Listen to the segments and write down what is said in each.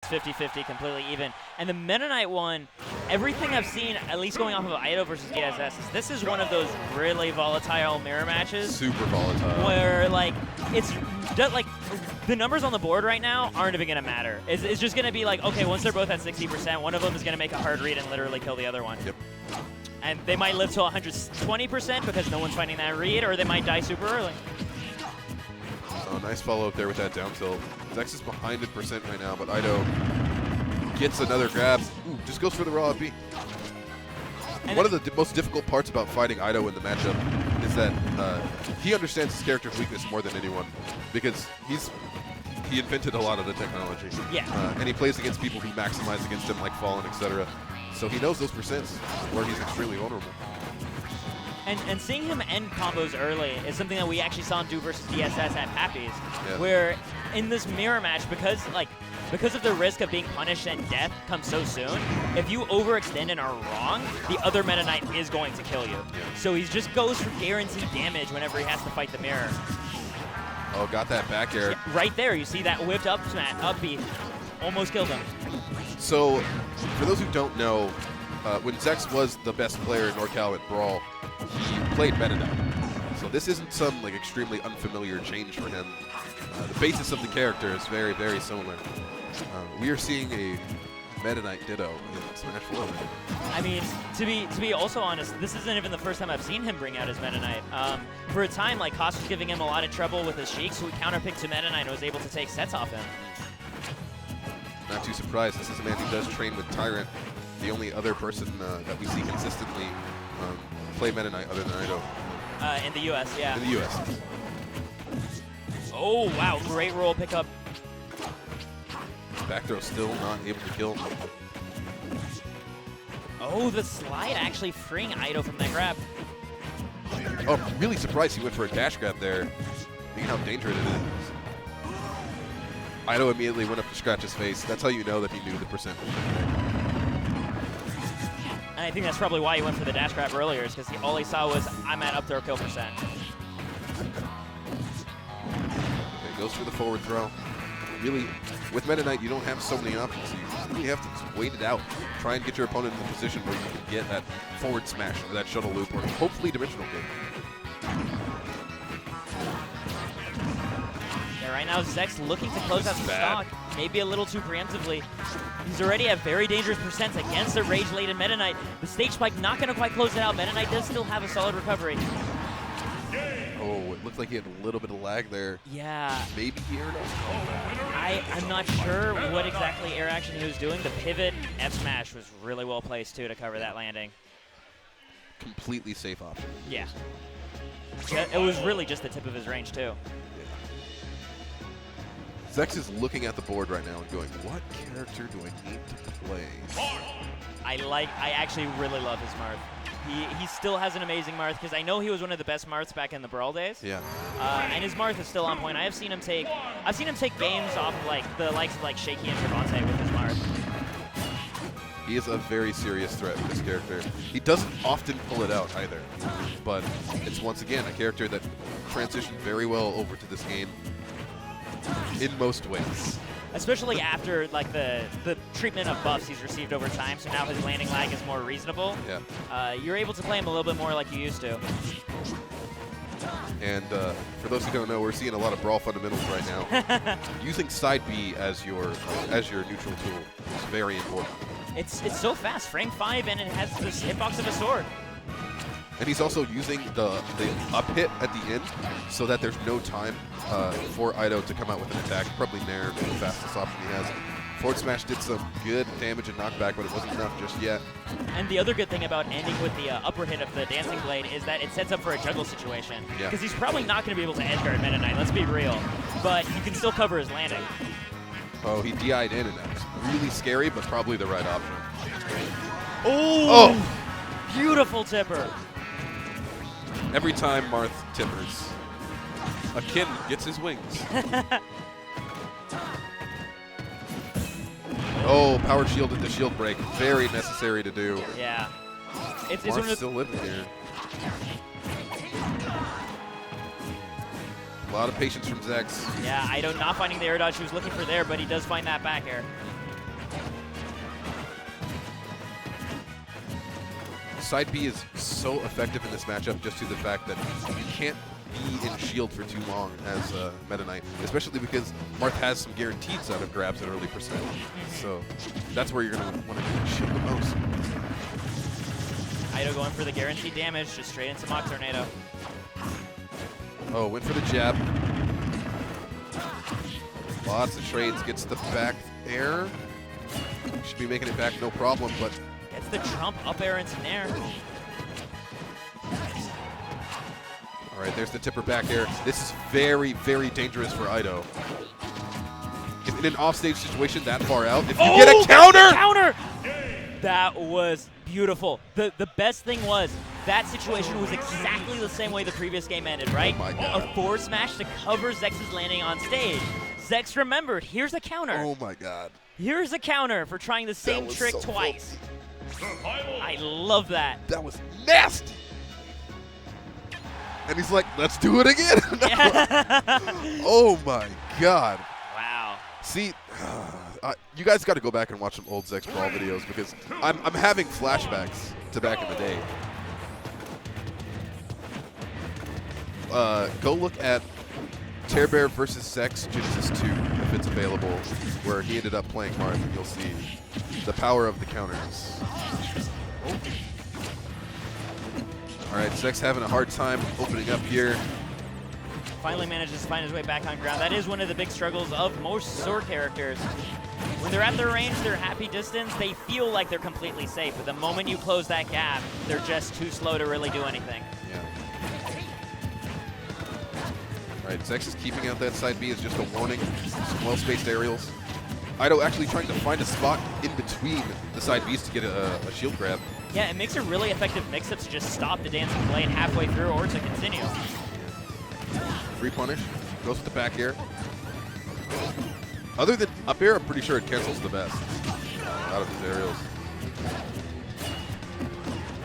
50-50, completely even. And the Meta Knight one, everything I've seen, at least going off of Ido versus DSS, is this is one of those really volatile mirror matches. Super volatile. Where, like, it's just, like, the numbers on the board right now aren't even going to matter. It's just going to be like, okay, once they're both at 60%, one of them is going to make a hard read and literally kill the other one. Yep. And they might live till 120% because no one's finding that read, or they might die super early. So nice follow up there with that down tilt. Zex is behind in percent right now, but Ido gets another grab. Ooh, just goes for the raw B. One of the most difficult parts about fighting Ido in the matchup is that he understands his character's weakness more than anyone, because he invented a lot of the technology. Yeah. And he plays against people who maximize against him, like Fallen, etc. So he knows those percents where he's extremely vulnerable. And seeing him end combos early is something that we actually saw him do versus DSS at Pappy's, Yeah. where in this mirror match, because of the risk of being punished and death comes so soon, if you overextend and are wrong, the other Meta Knight is going to kill you. Yeah. So he just goes for guaranteed damage whenever he has to fight the mirror. Oh, got that back air. Yeah, right there, you see that whipped up smash, up B, almost killed him. So, for those who don't know, when Zex was the best player in NorCal at Brawl, he played Meta Knight. So this isn't some like extremely unfamiliar change for him. The basis of the character is very, very similar. We are seeing a Meta Knight ditto in Smash 4. I mean, to be also honest, this isn't even the first time I've seen him bring out his Meta Knight. For a time, like, Koss was giving him a lot of trouble with his Sheik, so he counterpicked to Meta Knight and was able to take sets off him. Not too surprised. This is a man who does train with Tyrant, the only other person that we see consistently play Meta Knight other than Ido. In the U.S., yeah. In the U.S. Oh, wow, great roll pickup. Back throw still not able to kill. Oh, the slide actually freeing Ido from that grab. Oh, I'm really surprised he went for a dash grab there, being how dangerous it is. Ido immediately went up to scratch his face. That's how you know that he knew the percent. And I think that's probably why he went for the dash grab earlier, is because all he saw was, I'm at up throw kill percent. Okay, goes for the forward throw. Really, with Meta Knight, you don't have so many options. You really have to just wait it out. Try and get your opponent in a position where you can get that forward smash or that shuttle loop or hopefully dimensional kick. Yeah, right now Zex looking to close out the stock, maybe a little too preemptively. He's already at very dangerous percents against the rage-laden Meta Knight. The stage spike not going to quite close it out. Meta Knight does still have a solid recovery. Oh, it looked like he had a little bit of lag there. Yeah. Maybe he aired up. I'm not sure what exactly air action he was doing. The pivot F smash was really well placed, too, to cover that landing. Completely safe option. Yeah. It was really just the tip of his range, too. Zex is looking at the board right now and going, what character do I need to play? I actually really love his Marth. He still has an amazing Marth, because I know he was one of the best Marths back in the Brawl days. Yeah. And his Marth is still on point. I've seen him take games off of like the likes of like Shaky and Trevante with his Marth. He is a very serious threat with this character. He doesn't often pull it out either, but it's once again a character that transitioned very well over to this game in most ways. Especially after like the treatment of buffs he's received over time, so now his landing lag is more reasonable. Yeah. You're able to play him a little bit more like you used to. And for those who don't know, we're seeing a lot of Brawl fundamentals right now. Using side B as your neutral tool is very important. It's so fast, frame 5, and it has this hitbox of a sword. And he's also using the up hit at the end so that there's no time for Ido to come out with an attack. Probably Nair, the fastest option he has. Forward smash did some good damage and knockback, but it wasn't enough just yet. And the other good thing about ending with the upper hit of the Dancing Blade is that it sets up for a juggle situation. Because he's probably not going to be able to edgeguard Meta Knight, let's be real. But you can still cover his landing. Oh, he DI'd in, and that was really scary, but probably the right option. Oh! Beautiful tipper. Every time Marth tippers, a kin gets his wings. Oh, power shield into shield break. Very necessary to do. Yeah. It's Marth's one of still living here. A lot of patience from Zex. Yeah, Ido not finding the air dodge he was looking for there, but he does find that back air. side B is so effective in this matchup just to the fact that you can't be in shield for too long as Meta Knight, especially because Marth has some guaranteed out of grabs at early percent. So that's where you're going to want to shield the most. Ido going for the guaranteed damage, just straight into Mach Tornado. Oh, went for the jab. Lots of trades, gets the back air. Should be making it back no problem, but gets the Trump up air into Nair. All right, there's the tipper back air. This is very, very dangerous for Ido. In an offstage situation that far out, if you get a counter! Counter! That was beautiful. The best thing was that situation was exactly the same way the previous game ended, right? Oh my God. A forward smash to cover Zex's landing on stage. Zex remembered, here's a counter. Oh my God. Here's a counter for trying the same trick so twice. I love that. That was nasty. And he's like, let's do it again. Oh my God. Wow. See, you guys got to go back and watch some old Zex Brawl videos because I'm having flashbacks to back in the day. Go look at Tear Bear versus Zex Genesis 2 if it's available, where he ended up playing Marth, and you'll see the power of the counters. All right, Zex having a hard time opening up here. Finally manages to find his way back on ground. That is one of the big struggles of most sword characters. When they're at their range, they're happy distance, they feel like they're completely safe. But the moment you close that gap, they're just too slow to really do anything. Yeah. All right, Zex is keeping out that side B as just a warning. Some well-spaced aerials. Ido actually trying to find a spot in between the side Bs to get a shield grab. Yeah, it makes a really effective mix-up to just stop the dancing blade halfway through or to continue. Free punish, goes with the back air. Other than up air, I'm pretty sure it cancels the best out of these aerials.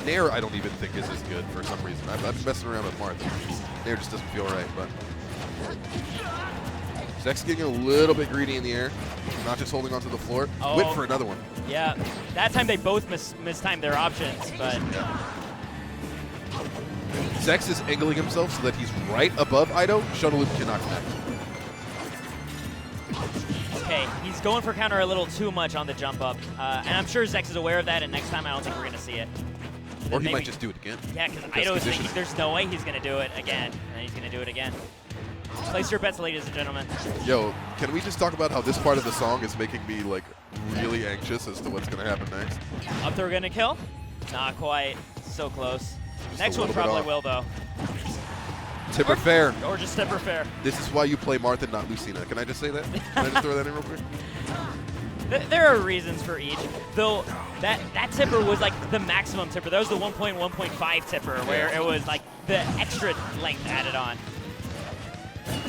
Nair, I don't even think is as good for some reason. I've been messing around with Marth. Nair just doesn't feel right, but Zex getting a little bit greedy in the air, not just holding onto the floor. Oh. Whip for another one. Yeah, that time they both mistimed their options, but yeah. Zex is angling himself so that he's right above Ido. Shuttle loop cannot connect. okay, he's going for counter a little too much on the jump up, and I'm sure Zex is aware of that, and next time I don't think we're going to see it. Or he might just do it again. Yeah, because Ido is thinking there's no way he's going to do it again, and he's going to do it again. Place your bets, ladies and gentlemen. Yo, can we just talk about how this part of the song is making me like really anxious as to what's going to happen next? Up throw going to kill? Not quite. So close. Just Next one probably will, though. Tipper fair. Or just tipper fair. This is why you play Marth and not Lucina. Can I just say that? Can I just throw that in real quick? There are reasons for each. Though that tipper was like the maximum tipper. That was the 1.1.5 tipper where it was like the extra length added on.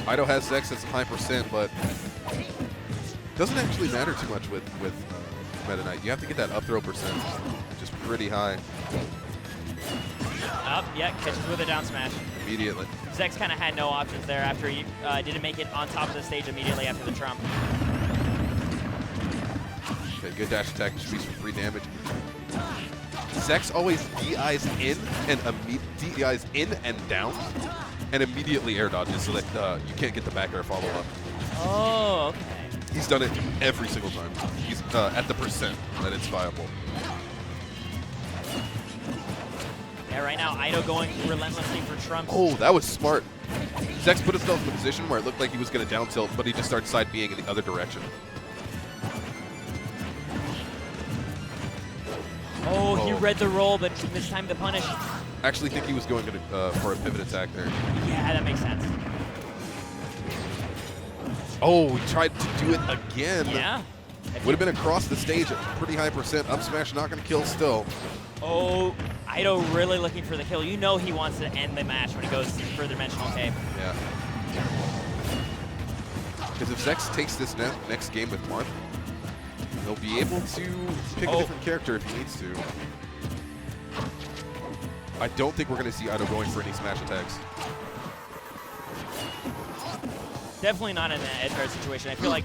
Ido has Zex as high percent, but doesn't actually matter too much with Meta Knight. You have to get that up throw percent, which is pretty high. Up, yeah, catches with a down smash. Immediately. Zex kind of had no options there after he didn't make it on top of the stage immediately after the trump. Okay, good dash attack, should be some free damage. Zex always DIs in and DIs in and down, and immediately air dodges so that you can't get the back air follow up. Oh, okay. He's done it every single time. He's at the percent that it's viable. Yeah, right now Ido going relentlessly for trumps. Oh, that was smart. Zex put himself in a position where it looked like he was going to down tilt, but he just started side B'ing in the other direction. Oh, he read the roll, but mistimed the punish. I actually think he was going for a pivot attack there. Yeah, that makes sense. Oh, he tried to do it again. Yeah. Would have been across the stage at pretty high percent. Up smash not going to kill still. Oh, Ido really looking for the kill. You know he wants to end the match when he goes for dimensional tape. Yeah. Because if Zex takes this next game with Marth, he'll be able to pick a different character if he needs to. I don't think we're going to see Ido going for any smash attacks. Definitely not in that edge guard situation. I feel like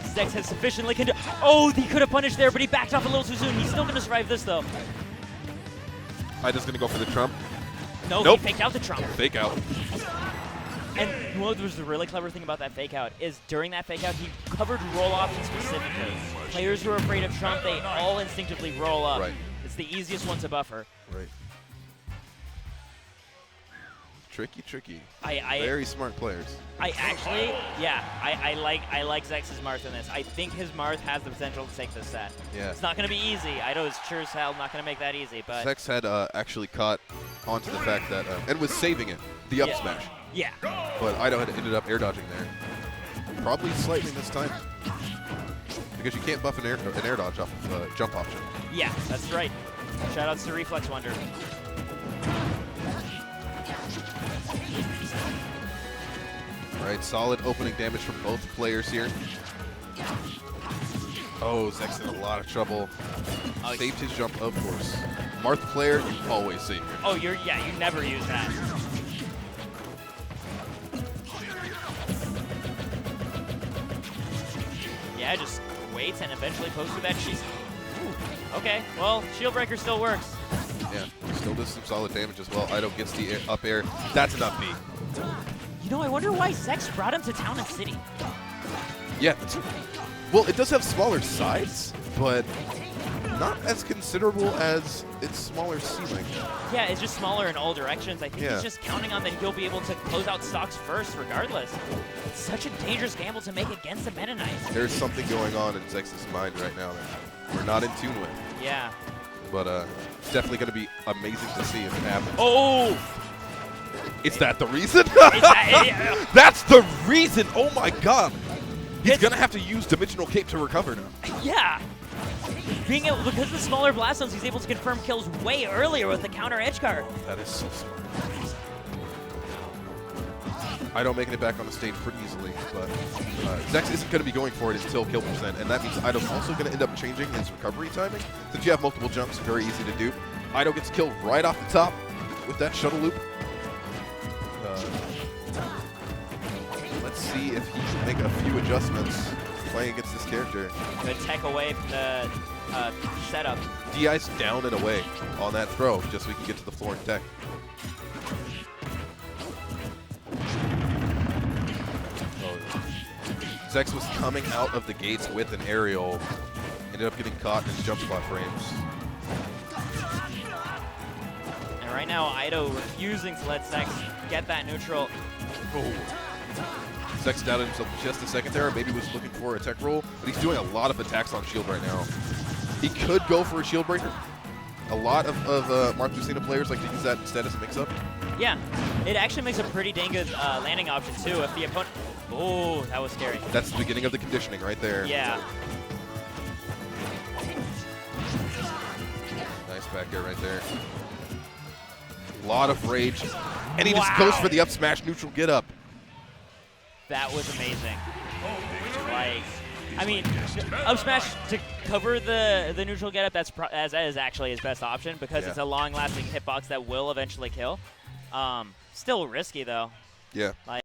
Zex has sufficiently Oh, he could have punished there, but he backed off a little too soon. He's still going to survive this, though. Ida's going to go for the trump. No, Nope. he faked out the trump. Fake out. And what was the really clever thing about that fake out is during that fake out, he covered roll options specifically. Players who are afraid of trump, they all instinctively roll up. Right. It's the easiest one to buffer. Right. Tricky, tricky. I Very smart players. I actually, yeah, I like Zex's Marth in this. I think his Marth has the potential to take this set. Yeah. It's not going to be easy. I know it's sure as hell not going to make that easy, but Zex had actually caught onto the fact that, and was saving it, the up Yeah. smash. yeah. But Ido had ended up air dodging there. Probably slightly this time. Because you can't buff an air dodge off of jump option. Yeah, that's right. Shoutouts to Reflex Wonder. All right, solid opening damage from both players here. Oh, Zex in a lot of trouble. Oh, Saved his jump, of course. Marth player, you always save your Oh, you never use that. Yeah, just waits and eventually pokes through that shield. Okay, well, shield breaker still works. Yeah, still does some solid damage as well. Ido gets the up air. That's an up B. You know, I wonder why Zex brought him to Town and City. Yeah. Well, it does have smaller sides, but not as considerable as its smaller ceiling. Yeah, it's just smaller in all directions. I think Yeah. he's just counting on that he'll be able to close out stocks first regardless. It's such a dangerous gamble to make against the Meta Knight. There's something going on in Zex's mind right now that we're not in tune with. Yeah. But it's definitely going to be amazing to see if it happens. Oh! Is that the reason? Yeah. That's the reason! Oh my god! He's It's- going to have to use Dimensional Cape to recover now. Yeah. Being able, because of the smaller blast zones, he's able to confirm kills way earlier with the counter edge guard. That is so smart. I don't make it back on the stage pretty easily, but Zex isn't going to be going for it until kill percent, and that means Ido's also going to end up changing his recovery timing. Since you have multiple jumps, very easy to do. Ido gets killed right off the top with that shuttle loop. Let's see if he can make a few adjustments playing against this character. The tech away from the setup. DI's down and away on that throw, just so we can get to the floor and tech. Zex was coming out of the gates with an aerial, ended up getting caught in his jump spot frames. And right now, Ido refusing to let Zex get that neutral. Oh. Zex doubted himself just a second there, maybe was looking for a tech roll, but he's doing a lot of attacks on shield right now. He could go for a shield breaker. A lot of Marth Lucina players like to use that instead as a mix-up. Yeah, it actually makes a pretty dang good landing option too if the opponent. Oh, that was scary. That's the beginning of the conditioning right there. Yeah. Nice back air right there. A lot of rage. And he just Wow. goes for the up smash neutral get up. That was amazing. Like, I mean, up smash to cover the neutral getup. That is actually his best option because it's a long-lasting hitbox that will eventually kill. Still risky though. Yeah. Like.